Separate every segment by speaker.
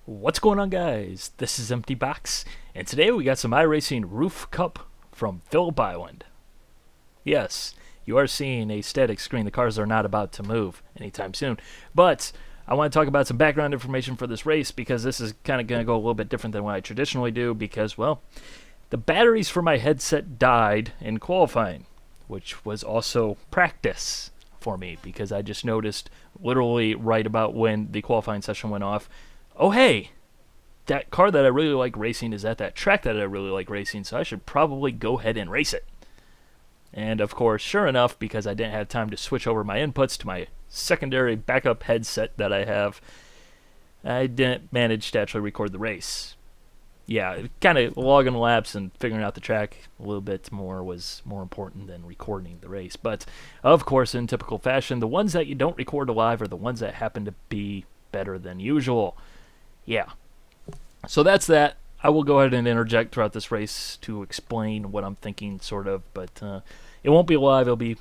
Speaker 1: What's going on, guys? This is Empty Box, and today we got some iRacing Roof Cup from Phillip Island. Yes, you are seeing a static screen. The cars are not about to move anytime soon, but I want to talk about some background information for this race because this is kind of going to go a little bit different than what I traditionally do because, well, the batteries for my headset died in qualifying, which was also practice for me because I just noticed literally right about when the qualifying session went off, oh hey, that car that I really like racing is at that track that I really like racing, so I should probably go ahead and race it. And of course, sure enough, because I didn't have time to switch over my inputs to my secondary backup headset that I have, I didn't manage to actually record the race. Yeah, kind of logging laps and figuring out the track a little bit more was more important than recording the race. But of course, in typical fashion, the ones that you don't record live are the ones that happen to be better than usual. Yeah. So that's that. I will go ahead and interject throughout this race to explain what I'm thinking, sort of, but it won't be live. It'll be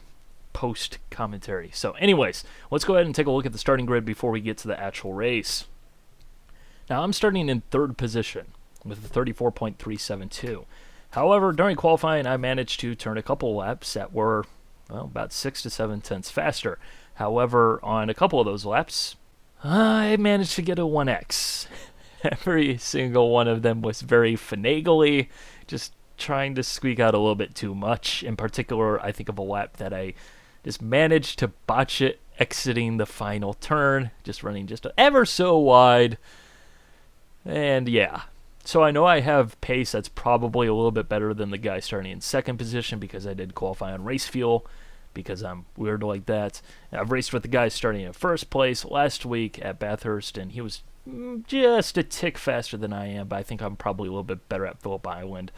Speaker 1: post commentary. So anyways, let's go ahead and take a look at the starting grid before we get to the actual race. Now, I'm starting in third position with a 34.372. However, during qualifying, I managed to turn a couple laps that were, well, about 6 to 7 tenths faster. However, on a couple of those laps, I managed to get a 1x. Every single one of them was very finagly, just trying to squeak out a little bit too much. In particular, I think of a lap that I just managed to botch it exiting the final turn, just running just ever so wide. And yeah, so I know I have pace that's probably a little bit better than the guy starting in second position because I did qualify on race fuel, because I'm weird like that. And I've raced with the guy starting in first place last week at Bathurst, and he was just a tick faster than I am, but I think I'm probably a little bit better at Phillip Island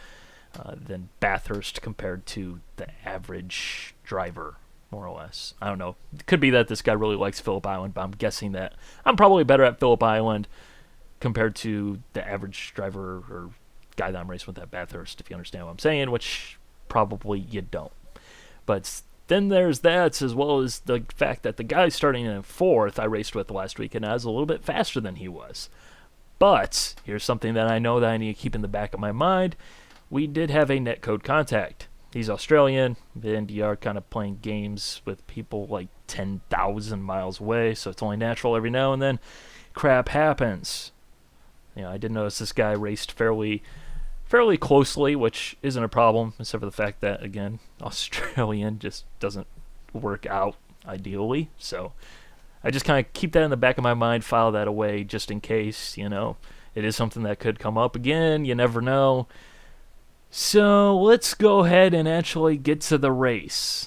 Speaker 1: than Bathurst compared to the average driver, more or less. I don't know. It could be that this guy really likes Phillip Island, but I'm guessing that I'm probably better at Phillip Island compared to the average driver or guy that I'm racing with at Bathurst, if you understand what I'm saying, which probably you don't. But then there's that, as well as the fact that the guy starting in fourth I raced with last week, and I was a little bit faster than he was. But here's something that I know that I need to keep in the back of my mind. We did have a netcode contact. He's Australian, and you are kind of playing games with people like 10,000 miles away, so it's only natural every now and then crap happens. You know, I did notice this guy raced fairly closely, which isn't a problem, except for the fact that, again, Australian just doesn't work out ideally. So I just kind of keep that in the back of my mind, file that away just in case, you know, it is something that could come up again. You never know. So let's go ahead and actually get to the race.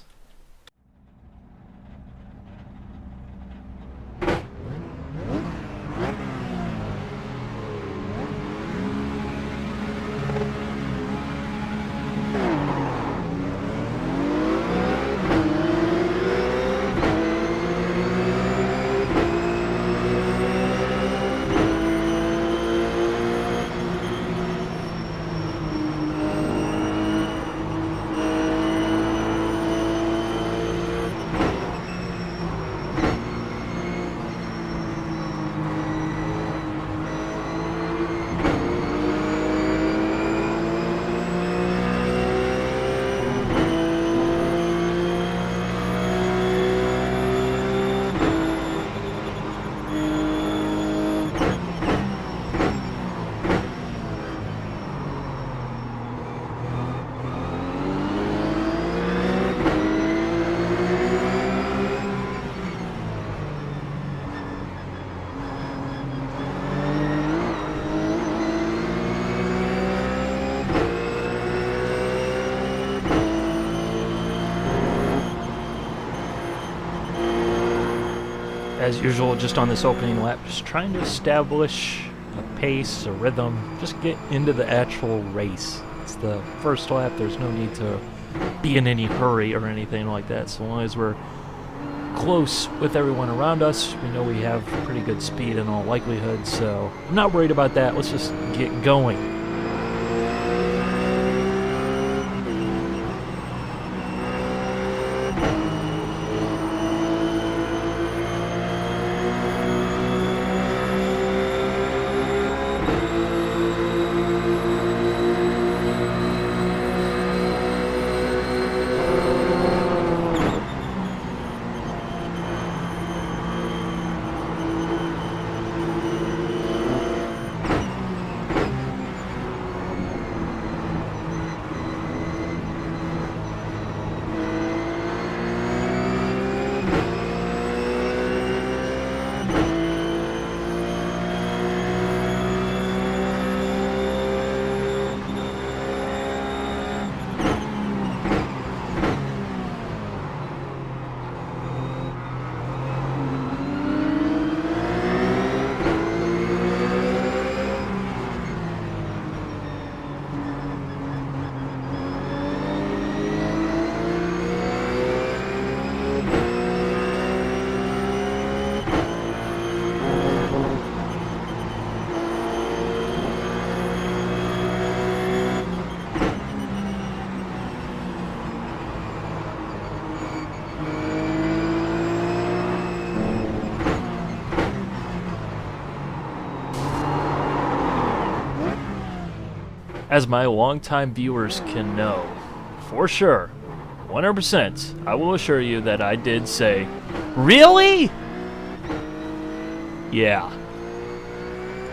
Speaker 1: As usual, just on this opening lap, just trying to establish a pace, a rhythm, just get into the actual race. It's the first lap, there's no need to be in any hurry or anything like that. So long as we're close with everyone around us, we know we have pretty good speed in all likelihood, so I'm not worried about that. Let's just get going. As my longtime viewers can know, for sure, 100%, I will assure you that I did say, "Really?" Yeah.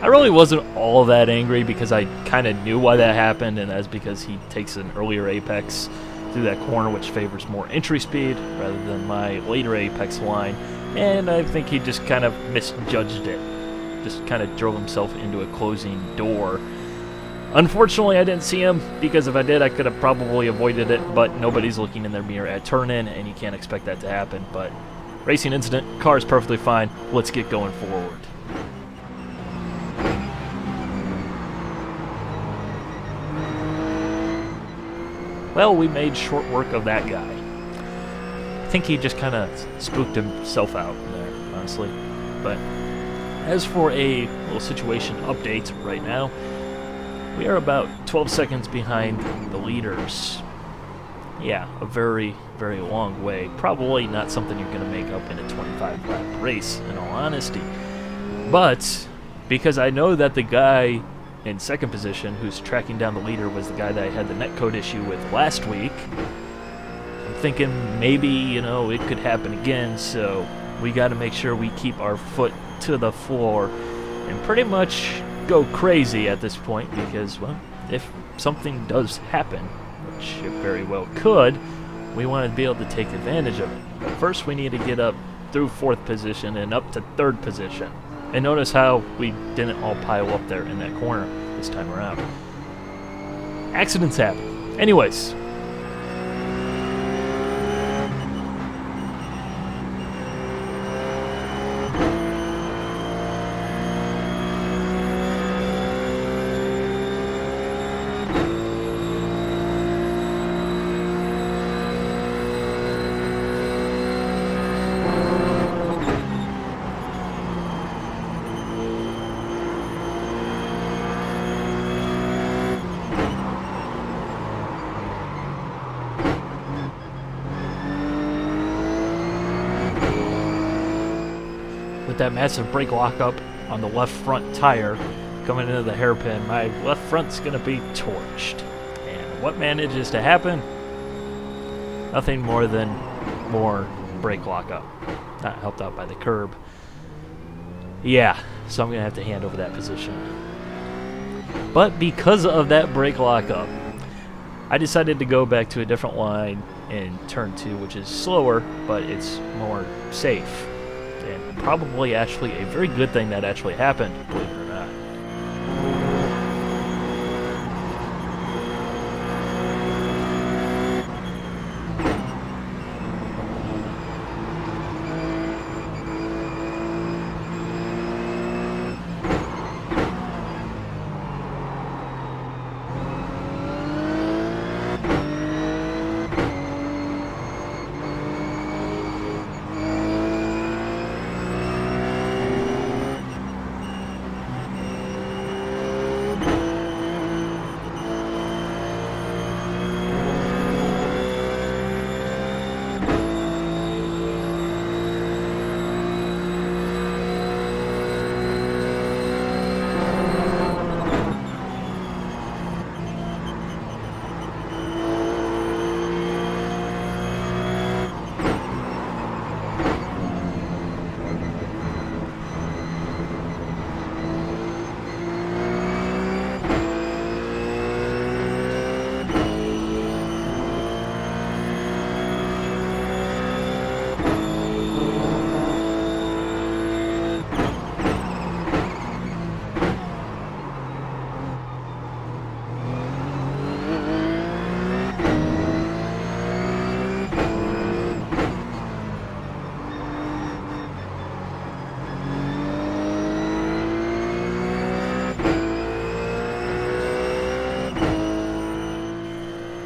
Speaker 1: I really wasn't all that angry because I kind of knew why that happened, and that's because he takes an earlier apex through that corner, which favors more entry speed rather than my later apex line, and I think he just kind of misjudged it. Just kind of drove himself into a closing door. Unfortunately, I didn't see him, because if I did, I could have probably avoided it, but nobody's looking in their mirror at turn-in, and you can't expect that to happen. But racing incident, car is perfectly fine. Let's get going forward. Well, we made short work of that guy. I think he just kind of spooked himself out there, honestly. But as for a little situation update right now, we are about 12 seconds behind the leaders. Yeah, a very, very long way. Probably not something you're going to make up in a 25-lap race, in all honesty. But because I know that the guy in second position who's tracking down the leader was the guy that I had the netcode issue with last week, I'm thinking maybe, you know, it could happen again, so we got to make sure we keep our foot to the floor and pretty much go crazy at this point, because, well, if something does happen, which it very well could, we want to be able to take advantage of it. But first we need to get up through fourth position and up to third position. And notice how we didn't all pile up there in that corner this time around. Accidents happen. Anyways. With that massive brake lockup on the left front tire coming into the hairpin, my left front's going to be torched. And what manages to happen? Nothing more than more brake lockup. Not helped out by the curb. Yeah, so I'm going to have to hand over that position. But because of that brake lockup, I decided to go back to a different line in turn 2, which is slower, but it's more safe. And probably actually a very good thing that actually happened, believe it or not.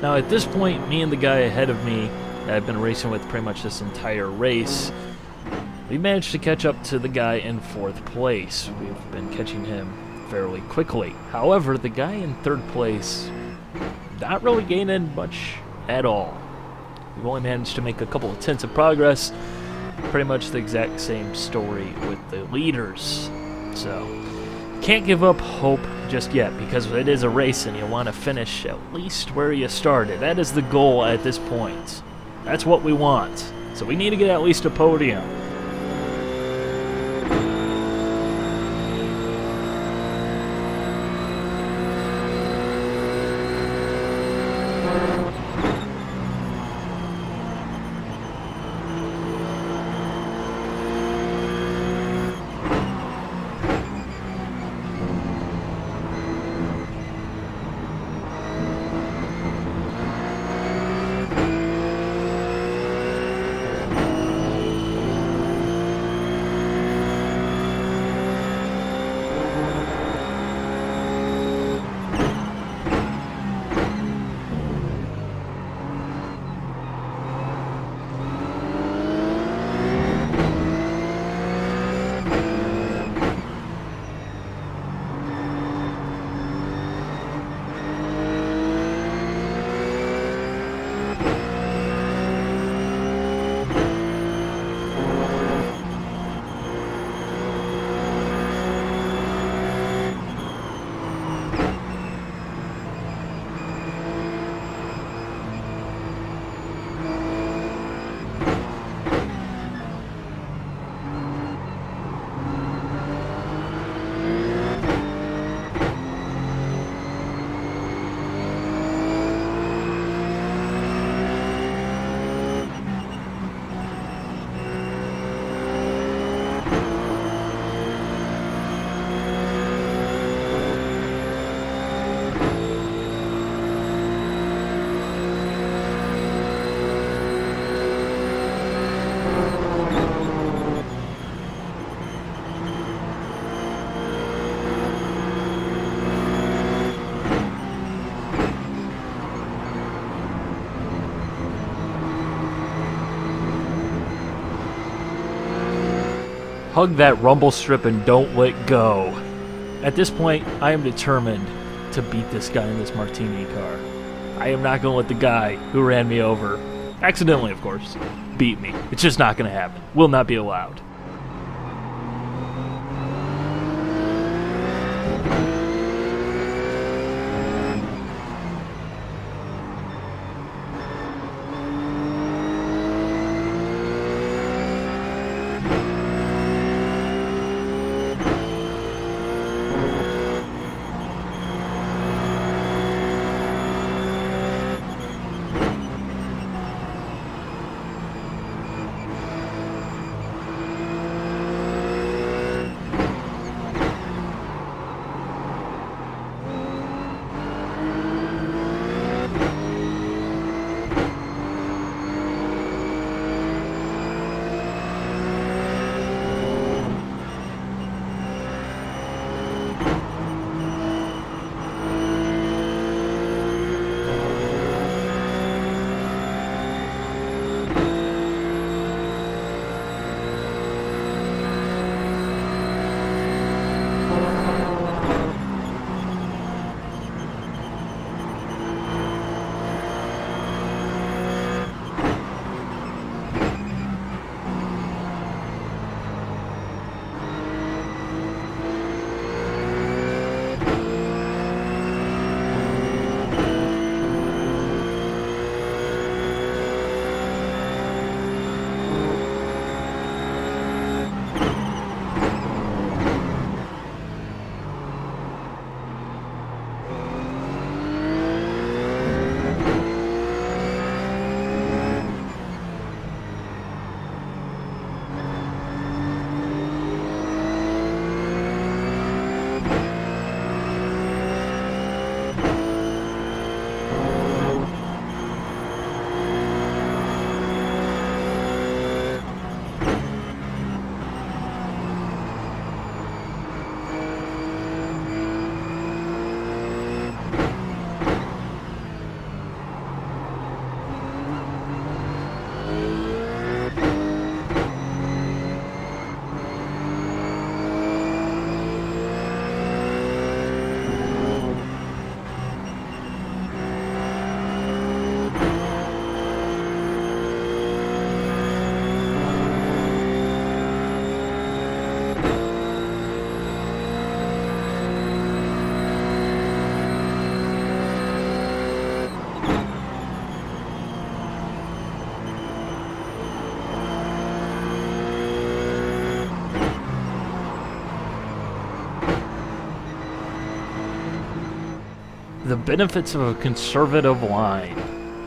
Speaker 1: Now at this point, me and the guy ahead of me that I've been racing with pretty much this entire race, we managed to catch up to the guy in fourth place. We've been catching him fairly quickly. However, the guy in third place, not really gaining much at all. We've only managed to make a couple of tenths of progress. Pretty much the exact same story with the leaders. So, can't give up hope just yet, because it is a race and you want to finish at least where you started. That is the goal at this point. That's what we want. So we need to get at least a podium. Hug that rumble strip and don't let go. At this point, I am determined to beat this guy in this Martini car. I am not going to let the guy who ran me over, accidentally of course, beat me. It's just not going to happen. Will not be allowed. The benefits of a conservative line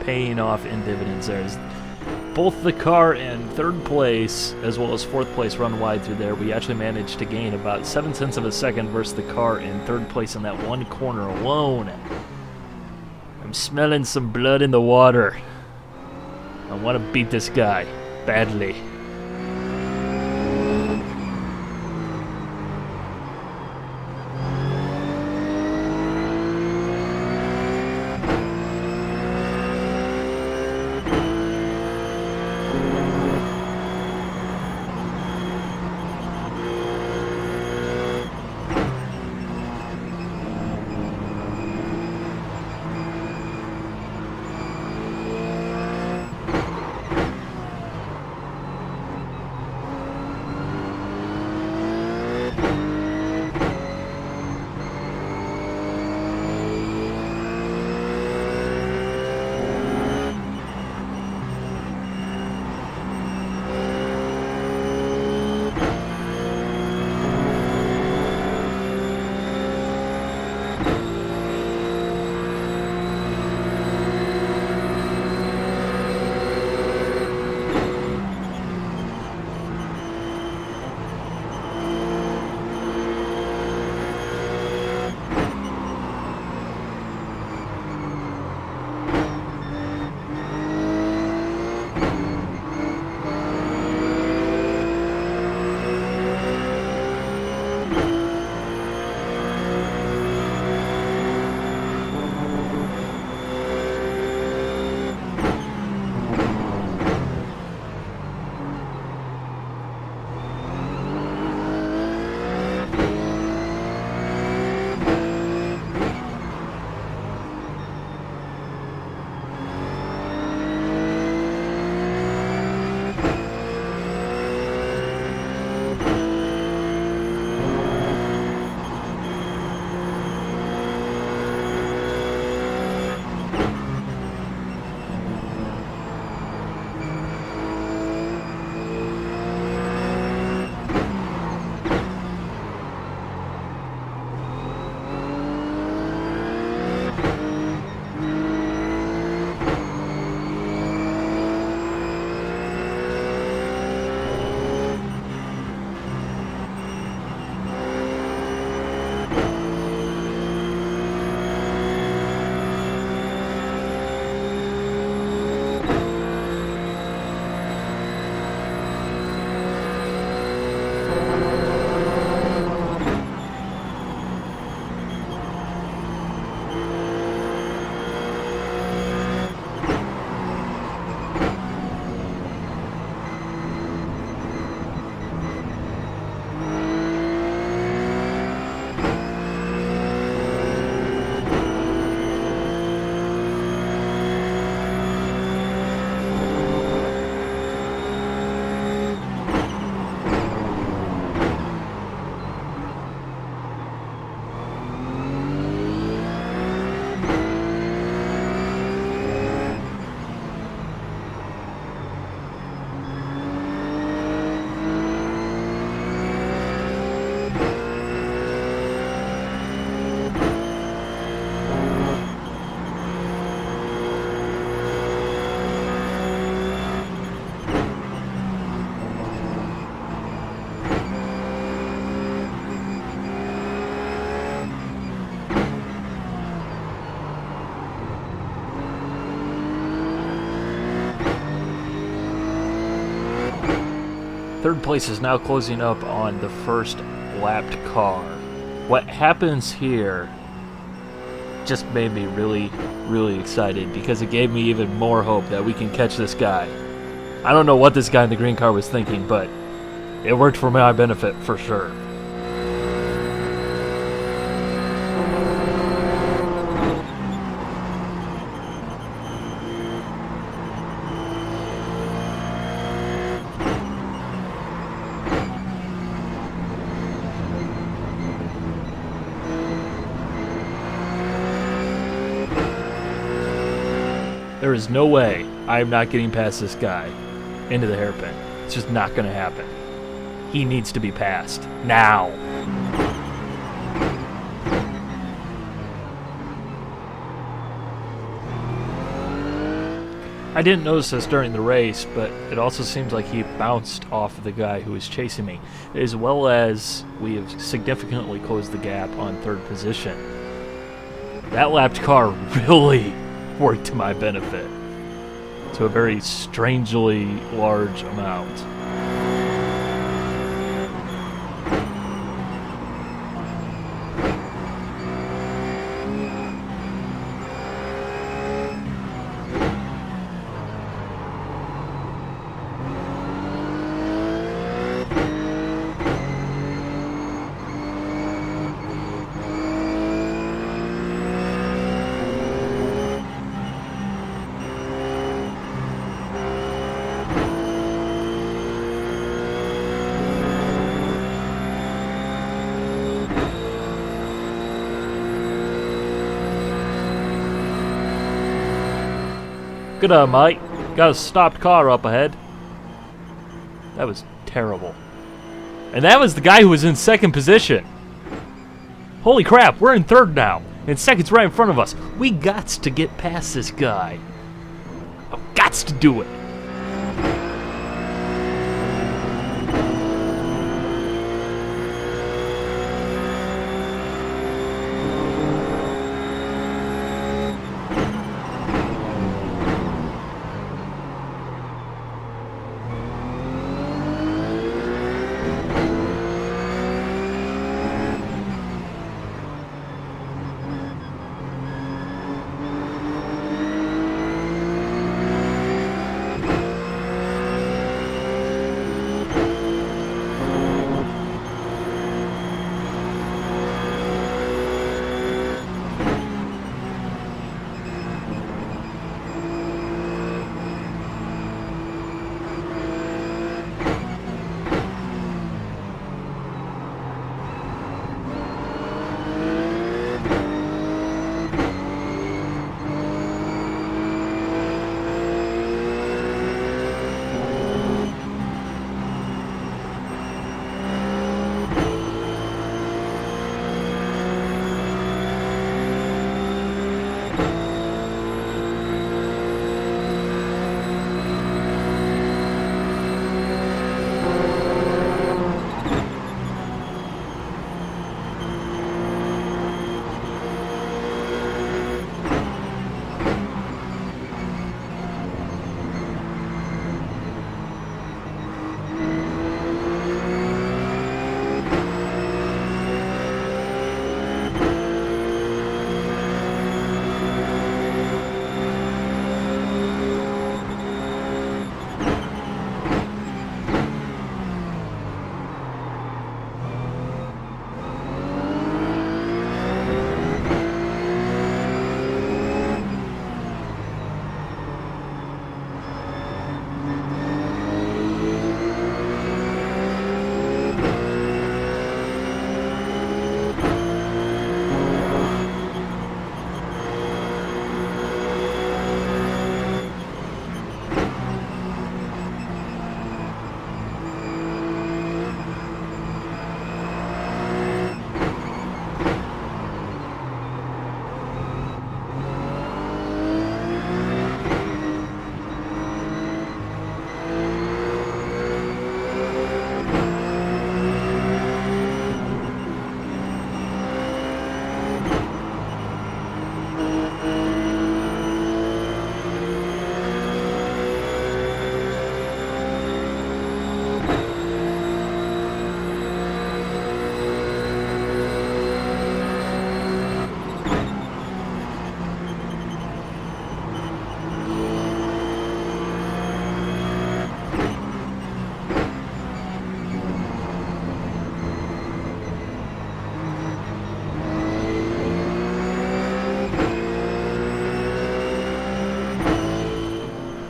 Speaker 1: paying off in dividends there. Is both the car in third place as well as fourth place run wide through there. We actually managed to gain about 7 tenths of a second versus the car in third place in that one corner alone. I'm smelling some blood in the water. I want to beat this guy badly. Third place is now closing up on the first lapped car. What happens here just made me really, really excited because it gave me even more hope that we can catch this guy. I don't know what this guy in the green car was thinking, but it worked for my benefit for sure. There is no way I am not getting past this guy into the hairpin. It's just not going to happen. He needs to be passed. Now. I didn't notice this during the race, but it also seems like he bounced off of the guy who was chasing me, as well as we have significantly closed the gap on third position. That lapped car really worked to my benefit, to a very strangely large amount. Good on, mate. Got a stopped car up ahead. That was terrible. And that was the guy who was in second position. Holy crap, we're in third now. And second's right in front of us. We gots to get past this guy. I've gots to do it.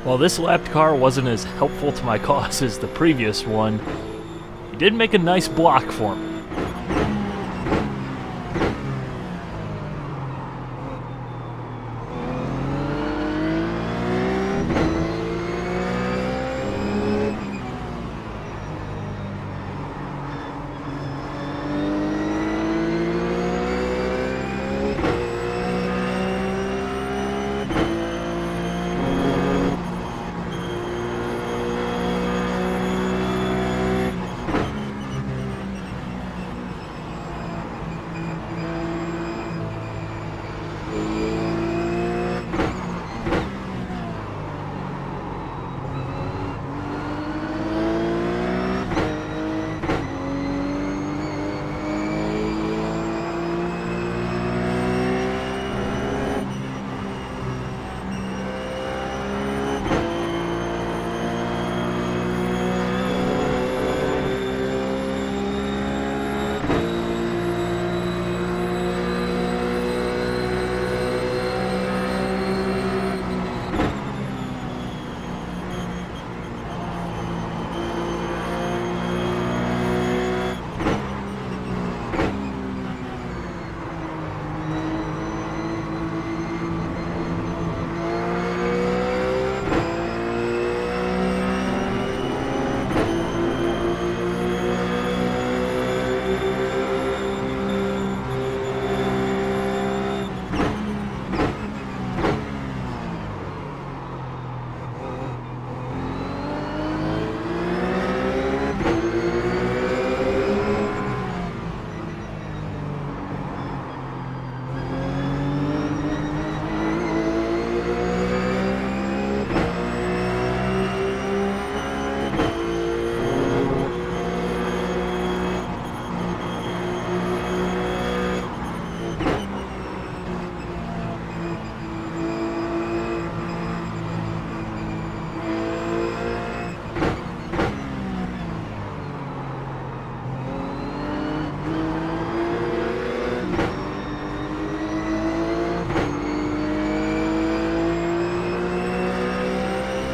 Speaker 1: While this lapped car wasn't as helpful to my cause as the previous one, he did make a nice block for me.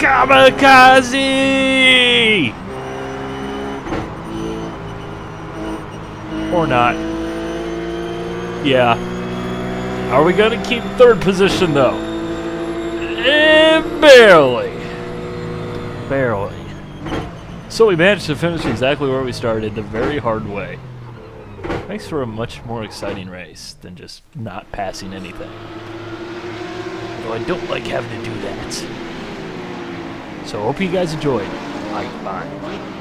Speaker 1: Kamikaze! Or not. Yeah. Are we gonna keep third position though? Barely. Barely. So we managed to finish exactly where we started, the very hard way. Makes for a much more exciting race than just not passing anything. Although I don't like having to do that. So I hope you guys enjoyed. Bye.